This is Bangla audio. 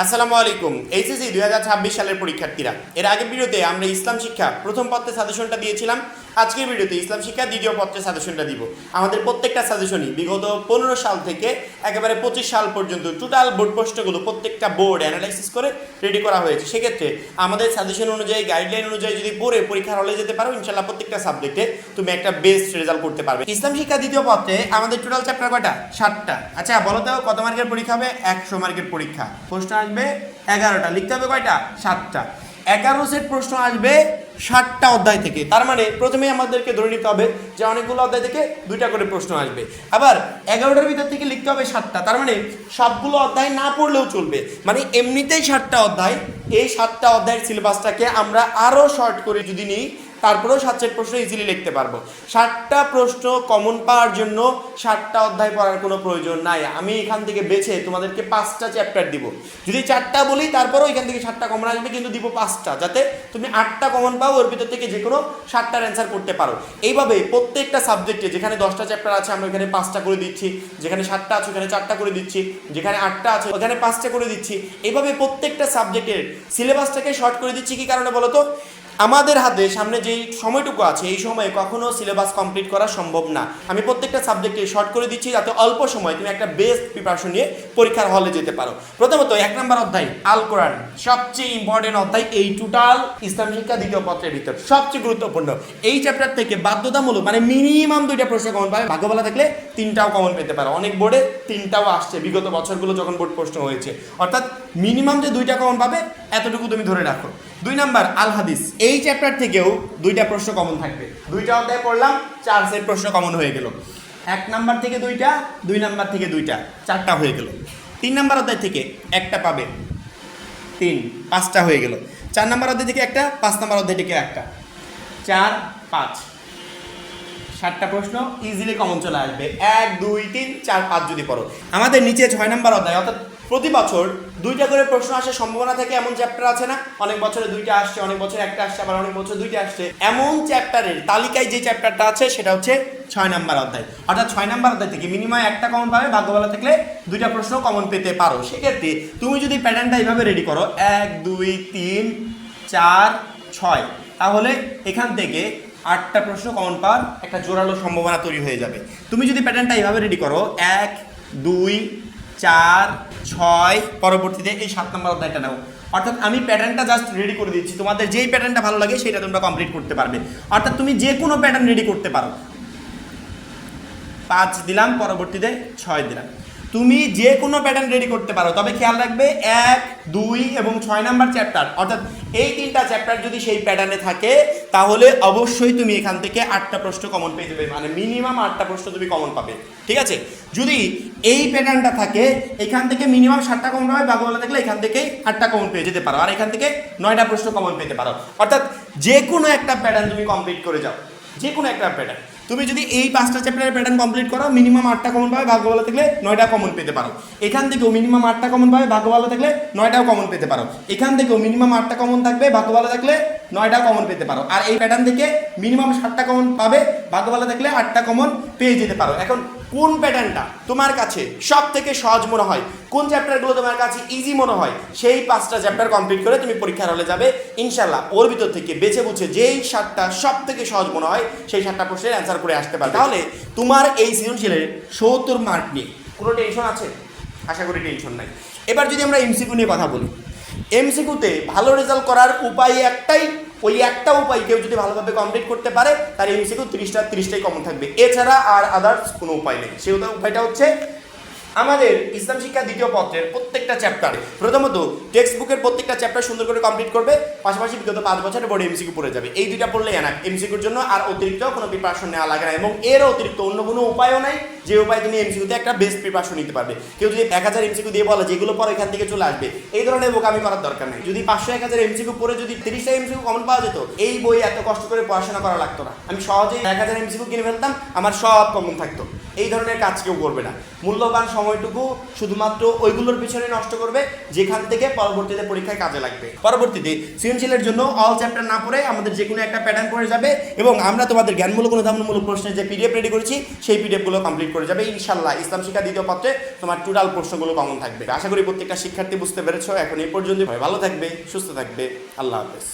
আসসালামু আলাইকুম। এইচএসসি 2026 সালের পরীক্ষার্থীরা, এর আগের ভিডিওতে আমরা ইসলাম শিক্ষা প্রথম পত্রের সাজেশনটা দিয়েছিলাম। আজকের ভিডিওতে ইসলাম শিক্ষা দ্বিতীয় পত্রের সাজেশনটা দিব। আমাদের প্রত্যেকটা সাজেশনই বিগত 15 সাল থেকে একেবারে 25 সাল পর্যন্ত টোটাল বোর্ড প্রশ্নগুলো প্রত্যেকটা বোর্ড অ্যানালাইসিস করে রেডি করা হয়েছে। সেক্ষেত্রে আমাদের সাজেশন অনুযায়ী, গাইডলাইন অনুযায়ী যদি পড়ে পরীক্ষার হলে যেতে পারো, ইনশাল্লাহ প্রত্যেকটা সাবজেক্টে তুমি একটা বেস্ট রেজাল্ট করতে পারবে। ইসলাম শিক্ষা দ্বিতীয় পত্রে আমাদের টোটাল চ্যাপ্টার কয়টা? 7টা। আচ্ছা বলো তো কত মার্কের পরীক্ষা হবে? 100 মার্কের পরীক্ষা। প্রশ্ন আসবে 11টা, লিখতে হবে কয়টা? 7টা। 11 সেট প্রশ্ন আসবে 60টা অধ্যায় থেকে। তার মানে প্রথমেই আমাদেরকে ধরে নিতে হবে যে অনেকগুলো অধ্যায় থেকে 2টা করে প্রশ্ন আসবে। আবার 11টার ভিতর থেকে লিখতে হবে 7টা। তার মানে সবগুলো অধ্যায় না পড়লেও চলবে। মানে এমনিতেই 7টা অধ্যায়, এই 7টা অধ্যায়ের সিলেবাসটাকে আমরা আরও শর্ট করে যদি নিই, তারপরেও 7 সেট প্রশ্ন ইজিলি লিখতে পারবো। 7টা প্রশ্ন কমন পাওয়ার জন্য 7টা অধ্যায় পড়ার কোনো প্রয়োজন নাই। আমি এখান থেকে বেছে তোমাদেরকে 5টা চ্যাপ্টার দিব। যদি 4টা বলি তারপরেও এখান থেকে 7টা কমন আসবে, কিন্তু দিব 5টা, যাতে তুমি 8টা কমন পাও, ওর ভিতর থেকে যে কোনো 7টার অ্যান্সার করতে পারো। এইভাবে প্রত্যেকটা সাবজেক্টে যেখানে 10টা চ্যাপ্টার আছে আমরা এখানে 5টা করে দিচ্ছি, যেখানে 7টা আছে ওখানে 4টা করে দিচ্ছি, যেখানে 8টা আছে ওখানে 5টা করে দিচ্ছি। এইভাবে প্রত্যেকটা সাবজেক্টের সিলেবাসটাকে শর্ট করে দিচ্ছি। কি কারণে বলো তো? আমাদের হাতে সামনে যেই সময়টুকু আছে, এই সময়ে কখনো সিলেবাস কমপ্লিট করা সম্ভব না। আমি প্রত্যেকটা সাবজেক্টে শর্ট করে দিচ্ছি যাতে অল্প সময় তুমি একটা বেস্ট প্রিপারেশন নিয়ে পরীক্ষার হলে যেতে পারো। প্রথমত 1 নম্বর অধ্যায় আল কোরআন, সবচেয়ে ইম্পর্টেন্ট অধ্যায়। এই টোটাল ইসলাম শিক্ষা দ্বিতীয় পত্রের ভিতর সবচেয়ে গুরুত্বপূর্ণ। এই চ্যাপ্টার থেকে বাধ্যতামূলক মানে মিনিমাম 2টা প্রশ্ন কমন পাবে, ভাগ্য ভালো থাকলে 3টাও কমন পেতে পারো। অনেক বোর্ডে 3টাও আসছে বিগত বছরগুলো যখন বোর্ড প্রশ্ন হয়েছে। অর্থাৎ মিনিমাম যে 2টা কমন পাবে এতটুকু তুমি ধরে রাখো। 2 নম্বর আল হাদিস, এই চ্যাপ্টার থেকেও 2টা প্রশ্ন কমন থাকবে। 2টা অধ্যায় পড়লাম, 4 সেট প্রশ্ন কমন হয়ে গেল। 1 নাম্বার থেকে 2টা, 2 নাম্বার থেকে 2টা, 4টা হয়ে গেল। 3 নাম্বার অধ্যায় থেকে একটা পাবে, 3, 5টা হয়ে গেল। 4 নাম্বার অধ্যায় থেকে একটা, 5 নাম্বার অধ্যায় থেকে একটা, 4, 5, 7টা প্রশ্ন ইজিলি কমন চলে আসবে। 1, 2, 3, 4, 5 যদি পড়ো। আমাদের নিচে 6 নাম্বার অধ্যায়, অর্থাৎ প্রতি বছর 2টা করে প্রশ্ন আসার সম্ভাবনা থাকে এমন চ্যাপ্টার আছে না? অনেক বছরে 2টা আসছে, অনেক বছরে একটা আসছে, আবার অনেক বছর 2টা আসছে। এমন চ্যাপ্টারের তালিকায় যে চ্যাপ্টারটা আছে সেটা হচ্ছে 6 নাম্বার অধ্যায়। অর্থাৎ 6 নাম্বার অধ্যায় থেকে মিনিমাম একটা কমন পাবে, ভাগ্য ভালো থাকলে 2টা প্রশ্ন কমন পেতে পারো। সেক্ষেত্রে তুমি যদি প্যাটার্নটা এইভাবে রেডি করো 1, 2, 3, 4, 6, তাহলে এখান থেকে 8টা প্রশ্ন কমন পাওয়ার একটা জোরালো সম্ভাবনা তৈরি হয়ে যাবে। তুমি যদি প্যাটার্নটা এইভাবে রেডি করো 1, 2, 4, 6, পরবর্তীতে এই 7 নম্বর অধ্যায়টা নাও। অর্থাৎ আমি প্যাটার্নটা জাস্ট রেডি করে দিচ্ছি, তোমাদের যেই প্যাটার্নটা ভালো লাগে সেটা তোমরা কমপ্লিট করতে পারবে। অর্থাৎ তুমি যে কোনো প্যাটার্ন রেডি করতে পারো। 5 দিলাম, পরবর্তীতে 6 দিলাম। তুমি যে কোনো প্যাটার্ন রেডি করতে পারো, তবে খেয়াল রাখবে 1, 2 এবং 6 নাম্বার চ্যাপ্টার, অর্থাৎ এই 3টা চ্যাপ্টার যদি সেই প্যাটার্নে থাকে তাহলে অবশ্যই তুমি এখান থেকে 8টা প্রশ্ন কমন পেয়ে যাবে। মানে মিনিমাম 8টা প্রশ্ন তুমি কমন পাবে, ঠিক আছে? যদি এই প্যাটার্নটা থাকে এখান থেকে মিনিমাম 7টা কমন পাবে, ভাগ্য ভালো থাকলে এখান থেকে 8টা কমন পেয়ে যেতে পারো, আর এখান থেকে 9টা প্রশ্ন কমন পেতে পারো। অর্থাৎ যে কোনো একটা প্যাটার্ন তুমি কমপ্লিট করে যাও, যে কোনো একটা প্যাটার্ন। তুমি যদি এই 5টা চ্যাপ্টারের প্যাটার্ন কমপ্লিট করো, মিনিমাম 8টা কমন পাবে, ভাগ্য ভালো থাকলে 9টা কমন পেতে পারো। এখান থেকেও মিনিমাম 8টা কমন পাবে, ভাগ্য ভালো থাকলে 9টাও কমন পেতে পারো। এখান থেকেও মিনিমাম 8টা কমন থাকবে, ভাগ্য ভালো থাকলে 9টাও কমন পেতে পারো। আর এই প্যাটার্ন থেকে মিনিমাম 7টা কমন পাবে, ভাগ্য ভালো থাকলে 8টা কমন পেয়ে যেতে পারো। এখন কোন প্যাটার্নটা তোমার কাছে সব থেকে সহজ মনে হয়, কোন চ্যাপ্টারগুলো তোমার কাছে ইজি মনে হয়, সেই 5টা চ্যাপ্টার কমপ্লিট করে তুমি পরীক্ষার হলে যাবে। ইনশাল্লাহ ওর ভিতর থেকে বেছে বুঝে যেই 7টা সব থেকে সহজ মনে হয় সেই 7টা প্রশ্নের অ্যান্সার করে আসতে পারবে। তাহলে তোমার এই সৃজনশীলের 70 মার্ক নিয়ে কোনো টেনশন আছে? আশা করি টেনশন নাই। এবার যদি আমরা এমসিকিউ নিয়ে কথা বলি, এমসিকিউতে ভালো রেজাল্ট করার উপায় একটাই, ওই একটা উপায় কেউ যদি ভালোভাবে কমপ্লিট করতে পারে তার এমসিকিউ 30টাই কমন থাকবে, এছাড়া আর আদার্স কোনো উপায় নেই। সেই উপায়টা হচ্ছে আমাদের ইসলাম শিক্ষা দ্বিতীয় পত্রের প্রত্যেকটা চ্যাপ্টারে প্রথমত টেক্সট বুকের প্রত্যেকটা চ্যাপ্টার সুন্দর করে কমপ্লিট করবে, পাশাপাশি বিগত 5 বছরের বোর্ডে এমসিকিউ পড়ে যাবে। এই 2টা পড়লেই এনাফ এমসিকিউর জন্য, আর অতিরিক্ত কোনো প্রিপারেশন নেওয়া লাগে না। এবং এর অতিরিক্ত অন্য কোনো উপায়ও নাই যে উপায় তুমি এমসিকিউতে একটা বেস্ট প্রিপারেশন নিতে পারবে। কেউ যদি 1000 এমসিকিউ দিয়ে বলে যেগুলো পরে এখান থেকে চলে আসবে, এই ধরনের বোকামি করার দরকার নেই। যদি 500 1000 এমসিকিউ পড়ে যদি 30টা এমসিকিউ কমন পাওয়া যেত, এই বই এত কষ্ট করে পড়াশোনা করা লাগতো না। আমি সহজেই 1000 এমসিকিউ কিনে ফেলতাম, আমার সব কমন থাকতো। এই ধরনের কাজ কেউ করবে না। মূল্যবান সময়টুকু শুধুমাত্র ওইগুলোর পিছনে নষ্ট করবে যেখান থেকে পরবর্তীতে পরীক্ষায় কাজে লাগবে। পরবর্তীতে সৃজনশীলের জন্য অল চ্যাপ্টার না পড়ে আমাদের যে কোনো একটা প্যাটার্ন পড়ে যাবে এবং আমরা তোমাদের জ্ঞানমূলক অনুধাবনমূলক প্রশ্নের যে পিডিএফ রেডি করেছি সেই পিডিএফগুলো কমপ্লিট করে যাবে ইনশাল্লাহ। ইসলাম শিক্ষা দ্বিতীয় পত্রে তোমার টোটাল প্রশ্নগুলো কমন থাকবে। আশা করি প্রত্যেকটা শিক্ষার্থী বুঝতে পেরেছো। এখন এই পর্যন্ত ভালো থাকবে, সুস্থ থাকবে। আল্লাহ হাফেজ।